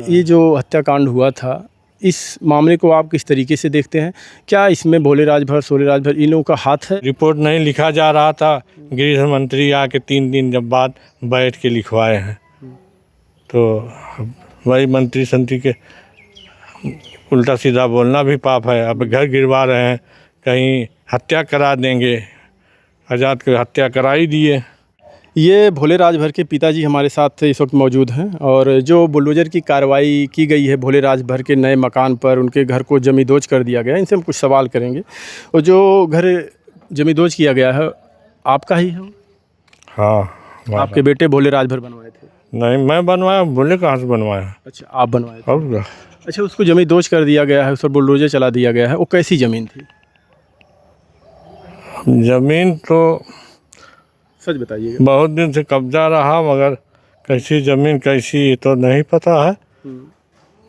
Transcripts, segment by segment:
ये जो हत्याकांड हुआ था, इस मामले को आप किस तरीके से देखते हैं? क्या इसमें भोले राजभर, सोले राजभर इन लोगों का हाथ है? रिपोर्ट नहीं लिखा जा रहा था, गृह मंत्री आके 3 दिन जब बाद बैठ के लिखवाए हैं। तो वही मंत्री संत्री के उल्टा सीधा बोलना भी पाप है। अब घर गिरवा रहे हैं, कहीं हत्या करा देंगे। आज़ाद को हत्या करा ही दिए। ये भोले राजभर के पिताजी हमारे साथ इस वक्त मौजूद हैं और जो बुलडोज़र की कार्रवाई की गई है भोले राजभर के नए मकान पर, उनके घर को जमींदोज कर दिया गया है, इनसे हम कुछ सवाल करेंगे। और जो घर जमींदोज किया गया है आपका ही है? हाँ, आपके बेटे भोले राजभर बनवाए थे? नहीं, मैं बनवाया, बोले कहाँ से बनवाया। अच्छा, आप बनवाए थे। और क्या? अच्छा, उसको जमींदोज कर दिया गया है, उस पर बुलडोज़र चला दिया गया है। वो कैसी ज़मीन थी? जमीन तो सच बताइएगा। बहुत दिन से कब्जा रहा, मगर कैसी ज़मीन कैसी तो नहीं पता है।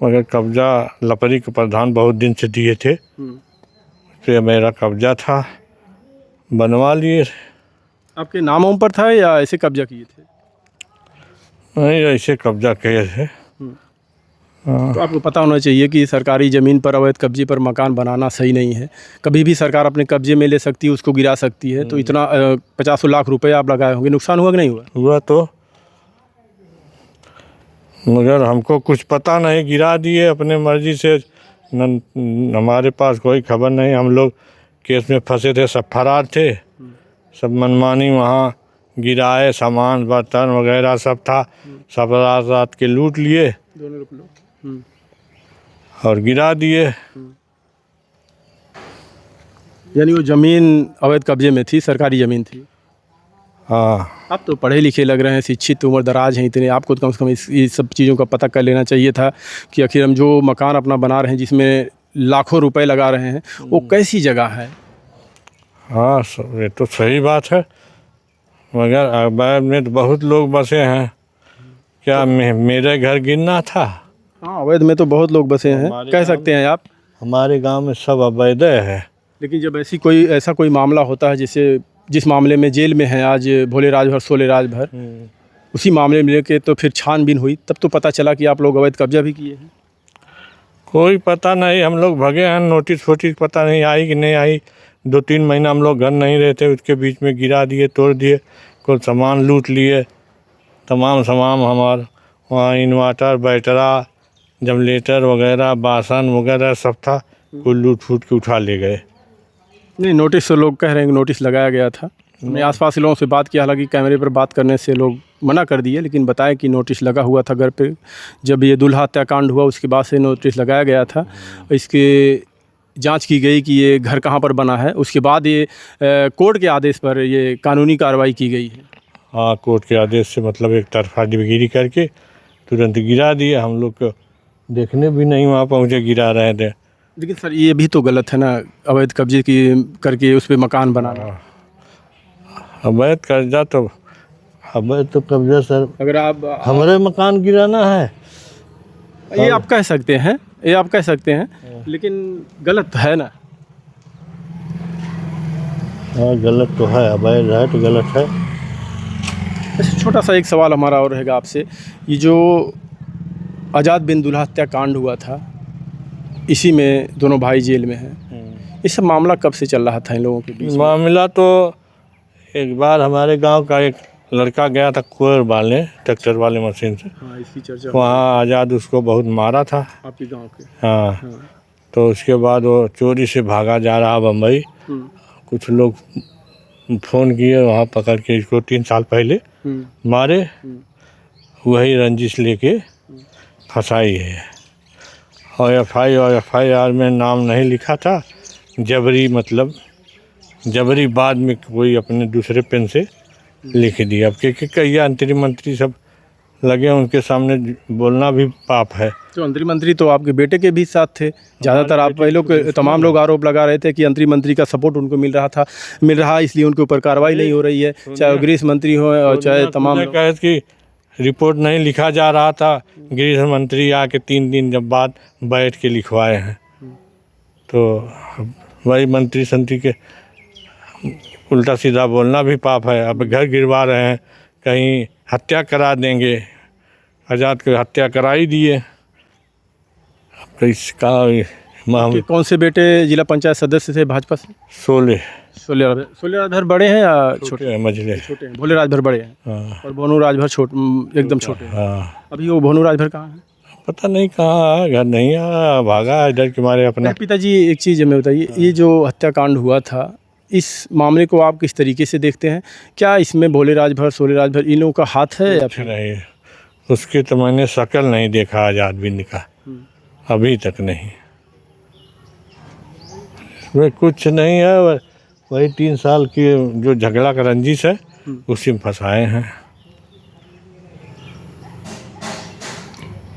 मगर कब्जा लपरी के प्रधान बहुत दिन से दिए थे, तो मेरा कब्जा था, बनवा लिए। आपके नामों पर था या ऐसे कब्जा किए थे? नहीं, ऐसे कब्जा किए थे। तो आपको पता होना चाहिए कि सरकारी ज़मीन पर अवैध कब्जे पर मकान बनाना सही नहीं है। कभी भी सरकार अपने कब्जे में ले सकती है, उसको गिरा सकती है। तो इतना 50 लाख रुपए आप लगाए होंगे, नुकसान हुआ कि नहीं हुआ? हुआ तो, मगर हमको कुछ पता नहीं, गिरा दिए अपने मर्जी से। हमारे पास कोई खबर नहीं, हम लोग केस में फंसे थे, सब फरार थे, सब मनमानी वहाँ गिराए, सामान बर्तन वगैरह सब था, सब रात रात के लूट लिए और गिरा दिए। यानी वो ज़मीन अवैध कब्जे में थी, सरकारी ज़मीन थी। हाँ, आप तो पढ़े लिखे लग रहे हैं, शिक्षित, उम्र दराज हैं इतने, आपको तो कम से कम इस सब चीज़ों का पता कर लेना चाहिए था कि आखिर हम जो मकान अपना बना रहे हैं, जिसमें लाखों रुपए लगा रहे हैं, वो कैसी जगह है? हाँ, ये तो सही बात है, मगर अवैध में तो बहुत लोग बसे हैं। क्या मेरे घर गिरना था? हाँ, अवैध में तो बहुत लोग बसे हैं, कह सकते हैं आप। हमारे गांव में सब अवैध है। लेकिन जब ऐसा कोई मामला होता है, जैसे जिस मामले में जेल में है आज भोले राजभर, सोले राजभर, उसी मामले में लेके तो फिर छानबीन हुई, तब तो पता चला कि आप लोग अवैध कब्जा भी किए हैं। कोई पता नहीं, हम लोग भगे हैं, नोटिस वोटिस पता नहीं आई कि नहीं आई। 2-3 महीना हम लोग घर नहीं रहते, उसके बीच में गिरा दिए, तोड़ दिए, कुछ सामान लूट लिए, तमाम सामान हमारा वहाँ इन्वर्टर, बैटरा, जनरेटर वगैरह, बासन वगैरह सब था, कुल लूट फूट के उठा ले गए। नहीं, नोटिस तो लोग कह रहे हैं कि नोटिस लगाया गया था। हमने आसपास के लोगों से बात किया, हालांकि कैमरे पर बात करने से लोग मना कर दिए, लेकिन बताया कि नोटिस लगा हुआ था घर पे। जब ये दुल्हा हत्याकांड हुआ उसके बाद से नोटिस लगाया गया था। इसके जांच की गई कि ये घर कहाँ पर बना है, उसके बाद ये कोर्ट के आदेश पर ये कानूनी कार्रवाई की गई है। हाँ, कोर्ट के आदेश से मतलब एक तरफा डिबगिरी करके तुरंत गिरा दिए। हम लोग को देखने भी नहीं वहाँ पहुँचे, गिरा रहे थे। लेकिन सर ये भी तो गलत है ना, अवैध कब्जे की करके उस पर मकान बनाना। अवैध कब्जा तो अवैध तो कब्जा सर, अगर आप हमारे मकान गिराना है, ये आप कह सकते हैं, ये आप कह सकते हैं, लेकिन गलत है ना। हाँ, गलत तो है, अवैध है तो गलत है। अच्छा, छोटा सा एक सवाल हमारा और रहेगा आपसे। ये जो आज़ाद बिन दुल्हा हत्याकांड हुआ था, इसी में दोनों भाई जेल में हैं। ये सब मामला कब से चल रहा था इन लोगों के बीच में? मामला तो एक बार हमारे गांव का एक लड़का गया था कुएर वाले ट्रैक्टर वाले मशीन से, हाँ, इसकी चर्चा वहाँ आज़ाद उसको बहुत मारा था आपके गांव के। हाँ, तो उसके बाद वो चोरी से भागा जा रहा बम्बई। कुछ लोग फ़ोन किए, वहाँ पकड़ के इसको 3 साल पहले मारे। वही रंजिश लेके फंसाई है, और एफ.आई.आर में नाम नहीं लिखा था, जबरी, मतलब जबरी बाद में कोई अपने दूसरे पेन से लिख दिया। अब के कई अंतरिम मंत्री सब लगे, उनके सामने बोलना भी पाप है। तो अंतरिम मंत्री तो आपके बेटे के भी साथ थे ज़्यादातर। आप लोग तमाम लोग आरोप लगा रहे थे कि अंतरिम मंत्री का सपोर्ट उनको मिल रहा, इसलिए उनके ऊपर कार्रवाई नहीं हो रही है, चाहे गृह मंत्री हो और चाहे तमाम कहे कि रिपोर्ट नहीं लिखा जा रहा था, गृह मंत्री आके 3 दिन जब बाद बैठ के लिखवाए हैं। तो वही मंत्री संत्री के उल्टा सीधा बोलना भी पाप है। अब घर गिरवा रहे हैं, कहीं हत्या करा देंगे। आज़ाद को हत्या करा ही दिए। किसका कि कौन से बेटे जिला पंचायत सदस्य थे भाजपा से? 16 सोले राजभर बड़े हैं या छोटे? हैं मझले। छोटे हैं। भोले राजभर बड़े हैं हाँ और भानु राजभर एकदम छोटे हैं। हाँ, अभी वो भानु राजभर कहाँ है? पता नहीं कहाँ है, घर नहीं आया, भागा इधर के मारे अपना। मेरे पिताजी एक चीज़ हमें बताइए, ये जो हत्याकांड हुआ था, इस मामले को आप किस तरीके से देखते हैं? क्या इसमें भोले राजभर, सोले राजभर इन लोगों का हाथ है या कुछ फिर? नहीं, उसकी तो मैंने शक्ल नहीं देखा आज़ाद बिंद का, अभी तक नहीं। इसमें कुछ नहीं है, वही 3 साल की जो झगड़ा का रंजिश है उसी में फंसाए हैं।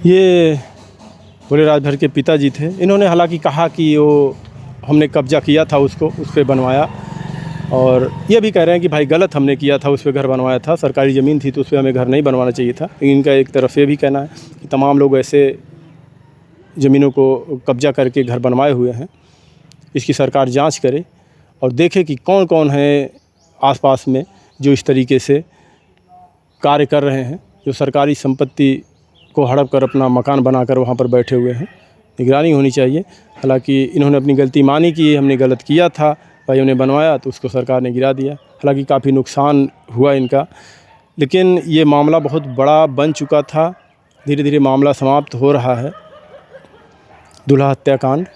ये भोले राजभर के पिताजी थे। इन्होंने हालांकि कहा कि वो हमने कब्जा किया था उसको, उस पर बनवाया, और ये भी कह रहे हैं कि भाई गलत हमने किया था, उस पर घर बनवाया था, सरकारी ज़मीन थी तो उस पर हमें घर नहीं बनवाना चाहिए था। इनका एक तरफ ये भी कहना है कि तमाम लोग ऐसे ज़मीनों को कब्जा करके घर बनवाए हुए हैं। इसकी सरकार जांच करे और देखे कि कौन कौन है आसपास में जो इस तरीके से कार्य कर रहे हैं, जो सरकारी संपत्ति को हड़प कर अपना मकान बनाकर वहाँ पर बैठे हुए हैं। निगरानी होनी चाहिए। हालांकि इन्होंने अपनी गलती मानी कि हमने गलत किया था, भाई उन्हें बनवाया तो उसको सरकार ने गिरा दिया। हालांकि काफ़ी नुकसान हुआ इनका, लेकिन ये मामला बहुत बड़ा बन चुका था। धीरे धीरे मामला समाप्त हो रहा है। दूल्हा हत्याकांड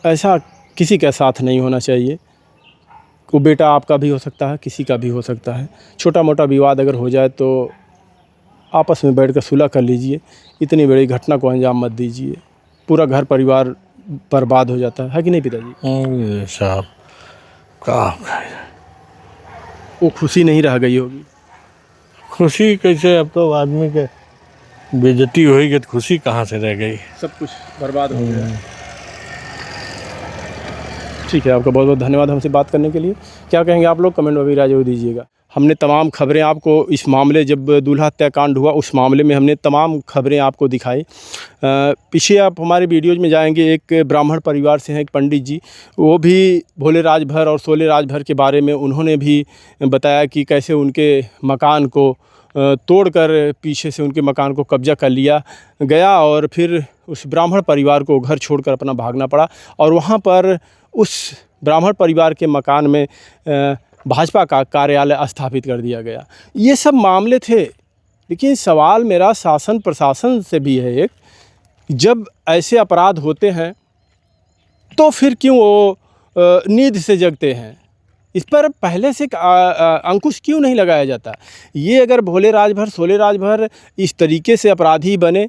ऐसा किसी के साथ नहीं होना चाहिए। वो बेटा आपका भी हो सकता है, किसी का भी हो सकता है। छोटा मोटा विवाद अगर हो जाए तो आपस में बैठकर सुलह कर लीजिए। इतनी बड़ी घटना को अंजाम मत दीजिए, पूरा घर परिवार बर्बाद हो जाता है कि नहीं पिताजी? साहब का वो खुशी नहीं रह गई होगी। खुशी कैसे, अब तो आदमी के बेइज्जती होगी तो खुशी कहाँ से रह गई। सब कुछ बर्बाद हो गया। ठीक है, आपका बहुत बहुत धन्यवाद हमसे बात करने के लिए। क्या कहेंगे आप लोग, कमेंट में भी राय जरूर दीजिएगा। हमने तमाम खबरें आपको इस मामले, जब दूल्हा हत्याकांड हुआ उस मामले में हमने तमाम खबरें आपको दिखाई। पीछे आप हमारे वीडियोज़ में जाएंगे, एक ब्राह्मण परिवार से हैं, एक पंडित जी, वो भी भोले राजभर और सोले राजभर के बारे में उन्होंने भी बताया कि कैसे उनके मकान को तोड़कर पीछे से उनके मकान को कब्जा कर लिया गया और फिर उस ब्राह्मण परिवार को घर छोड़कर अपना भागना पड़ा। और वहाँ पर उस ब्राह्मण परिवार के मकान में भाजपा का कार्यालय स्थापित कर दिया गया। ये सब मामले थे। लेकिन सवाल मेरा शासन प्रशासन से भी है एक, जब ऐसे अपराध होते हैं तो फिर क्यों वो नींद से जगते हैं? इस पर पहले से अंकुश क्यों नहीं लगाया जाता? ये अगर भोले राजभर सोले राजभर इस तरीके से अपराधी बने,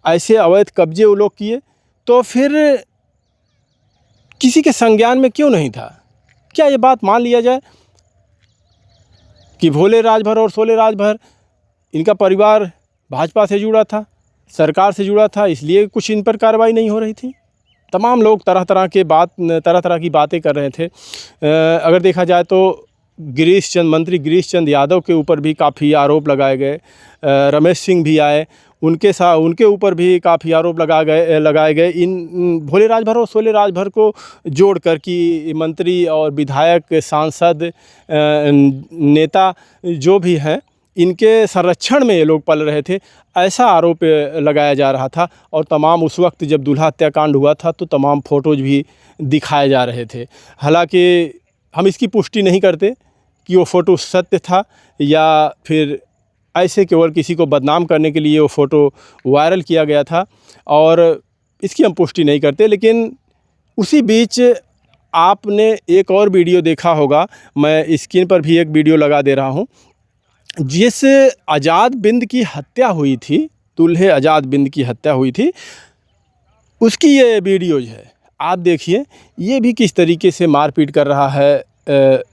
ऐसे अवैध कब्जे वो लोग किए, तो फिर किसी के संज्ञान में क्यों नहीं था? क्या ये बात मान लिया जाए कि भोले राजभर और सोले राजभर, इनका परिवार भाजपा से जुड़ा था, सरकार से जुड़ा था, इसलिए कुछ इन पर कार्रवाई नहीं हो रही थी? तमाम लोग तरह तरह की बातें कर रहे थे। अगर देखा जाए तो मंत्री गिरीश चंद यादव के ऊपर भी काफ़ी आरोप लगाए गए। रमेश सिंह भी आए, उनके ऊपर भी काफ़ी आरोप लगाए गए इन भोले राजभर और सोले राजभर को जोड़कर कि मंत्री और विधायक, सांसद, नेता जो भी हैं, इनके संरक्षण में ये लोग पल रहे थे, ऐसा आरोप लगाया जा रहा था। और तमाम उस वक्त जब दूल्हा हत्याकांड हुआ था तो तमाम फ़ोटोज़ भी दिखाए जा रहे थे। हालांकि हम इसकी पुष्टि नहीं करते कि वो फ़ोटो सत्य था या फिर ऐसे केवल किसी को बदनाम करने के लिए वो फ़ोटो वायरल किया गया था, और इसकी हम पुष्टि नहीं करते। लेकिन उसी बीच आपने एक और वीडियो देखा होगा, मैं स्क्रीन पर भी एक वीडियो लगा दे रहा हूँ, जिस आज़ाद बिंद की हत्या हुई थी, दूल्हे आज़ाद बिंद की हत्या हुई थी, उसकी ये वीडियोज है। आप देखिए, ये भी किस तरीके से मारपीट कर रहा है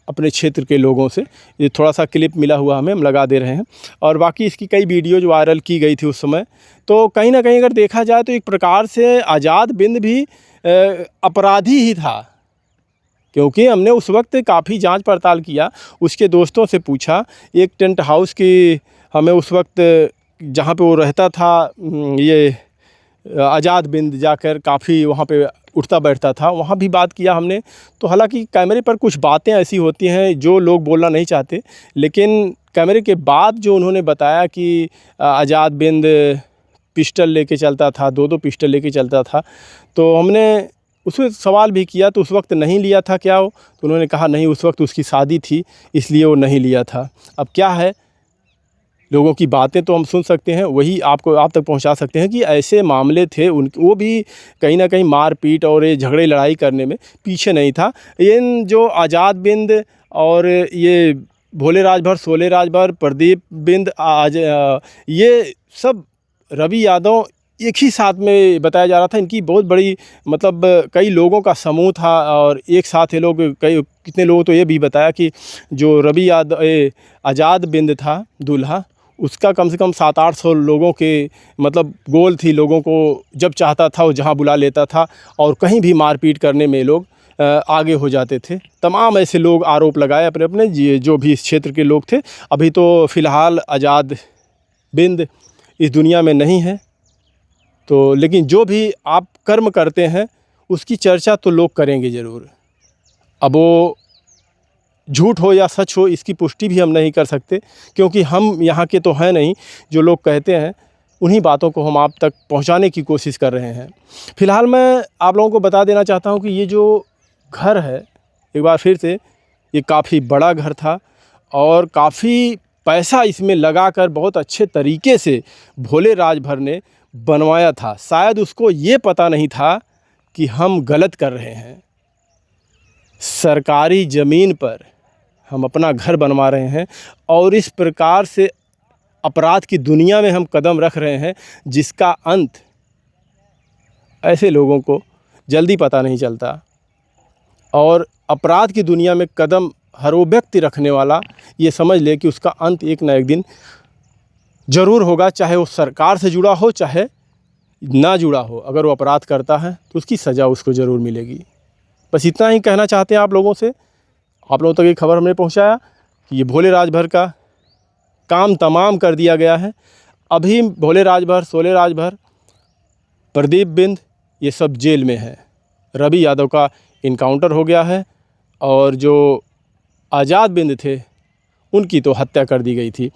अपने क्षेत्र के लोगों से। ये थोड़ा सा क्लिप मिला हुआ हमें, हम लगा दे रहे हैं। और बाकी इसकी कई वीडियोज वायरल की गई थी उस समय। तो कहीं ना कहीं अगर देखा जाए तो एक प्रकार से आज़ाद बिंद भी अपराधी ही था, क्योंकि हमने उस वक्त काफ़ी जांच पड़ताल किया, उसके दोस्तों से पूछा। एक टेंट हाउस की हमें उस वक्त जहाँ पे वो रहता था, ये आज़ाद बिंद, जाकर काफ़ी वहाँ पे उठता बैठता था, वहाँ भी बात किया हमने। तो हालांकि कैमरे पर कुछ बातें ऐसी होती हैं जो लोग बोलना नहीं चाहते, लेकिन कैमरे के बाद जो उन्होंने बताया कि आज़ाद बिंद पिस्टल लेके चलता था, 2-2 पिस्टल लेके चलता था। तो हमने उससे सवाल भी किया तो उस वक्त नहीं लिया था क्या वो? तो उन्होंने कहा नहीं, उस वक्त उसकी शादी थी इसलिए वो नहीं लिया था। अब क्या है, लोगों की बातें तो हम सुन सकते हैं, वही आप तक पहुंचा सकते हैं कि ऐसे मामले थे वो भी कहीं ना कहीं मारपीट और ये झगड़े लड़ाई करने में पीछे नहीं था। इन जो आज़ाद बिंद और ये भोले राजभर, शोले राजभर, प्रदीप बिंद, ये सब रवि यादव एक ही साथ में बताया जा रहा था। इनकी बहुत बड़ी मतलब कई लोगों का समूह था और एक साथ ये लोग कितने लोगों तो ये भी बताया कि जो रवि यादव आज़ाद बिंद था दूल्हा, उसका कम से कम 700-800 लोगों के मतलब गोल थी। लोगों को जब चाहता था वो जहाँ बुला लेता था और कहीं भी मारपीट करने में लोग आगे हो जाते थे। तमाम ऐसे लोग आरोप लगाए अपने अपने जो भी इस क्षेत्र के लोग थे। अभी तो फ़िलहाल आज़ाद बिंद इस दुनिया में नहीं है, तो लेकिन जो भी आप कर्म करते हैं उसकी चर्चा तो लोग करेंगे ज़रूर। अब वो झूठ हो या सच हो इसकी पुष्टि भी हम नहीं कर सकते, क्योंकि हम यहाँ के तो हैं नहीं। जो लोग कहते हैं उन्हीं बातों को हम आप तक पहुँचाने की कोशिश कर रहे हैं। फ़िलहाल मैं आप लोगों को बता देना चाहता हूँ कि ये जो घर है, एक बार फिर से, ये काफ़ी बड़ा घर था और काफ़ी पैसा इसमें लगाकर बहुत अच्छे तरीके से भोले राजभर ने बनवाया था। शायद उसको ये पता नहीं था कि हम गलत कर रहे हैं। सरकारी ज़मीन पर हम अपना घर बनवा रहे हैं और इस प्रकार से अपराध की दुनिया में हम कदम रख रहे हैं जिसका अंत ऐसे लोगों को जल्दी पता नहीं चलता। और अपराध की दुनिया में कदम हर वो व्यक्ति रखने वाला ये समझ ले कि उसका अंत एक ना एक दिन ज़रूर होगा, चाहे वो सरकार से जुड़ा हो चाहे ना जुड़ा हो। अगर वो अपराध करता है तो उसकी सज़ा उसको ज़रूर मिलेगी। बस इतना ही कहना चाहते हैं आप लोगों से। आप लोगों तक ये खबर हमने पहुंचाया कि ये भोले राजभर का काम तमाम कर दिया गया है। अभी भोले राजभर, शोले राजभर, प्रदीप बिंद ये सब जेल में है। रवि यादव का इनकाउंटर हो गया है और जो आज़ाद बिंद थे उनकी तो हत्या कर दी गई थी।